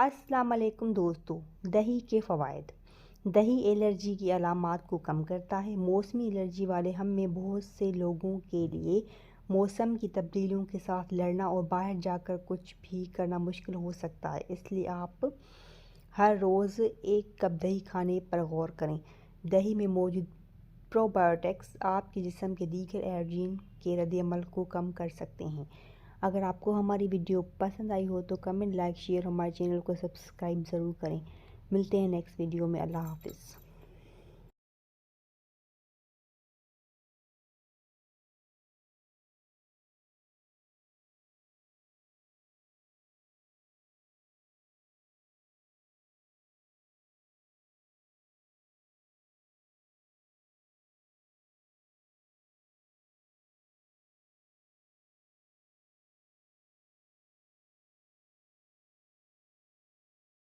السلام علیکم دوستو، دہی کے فوائد۔ دہی الرجی کی علامات کو کم کرتا ہے۔ موسمی الرجی والے ہم میں بہت سے لوگوں کے لیے موسم کی تبدیلیوں کے ساتھ لڑنا اور باہر جا کر کچھ بھی کرنا مشکل ہو سکتا ہے، اس لیے آپ ہر روز ایک کپ دہی کھانے پر غور کریں۔ دہی میں موجود پروبایوٹکس آپ کے جسم کے دیگر الرجین کے رد عمل کو کم کر سکتے ہیں۔ اگر آپ کو ہماری ویڈیو پسند آئی ہو تو کمنٹ، لائک، شیئر اور ہمارے چینل کو سبسکرائب ضرور کریں۔ ملتے ہیں نیکسٹ ویڈیو میں۔ اللہ حافظ۔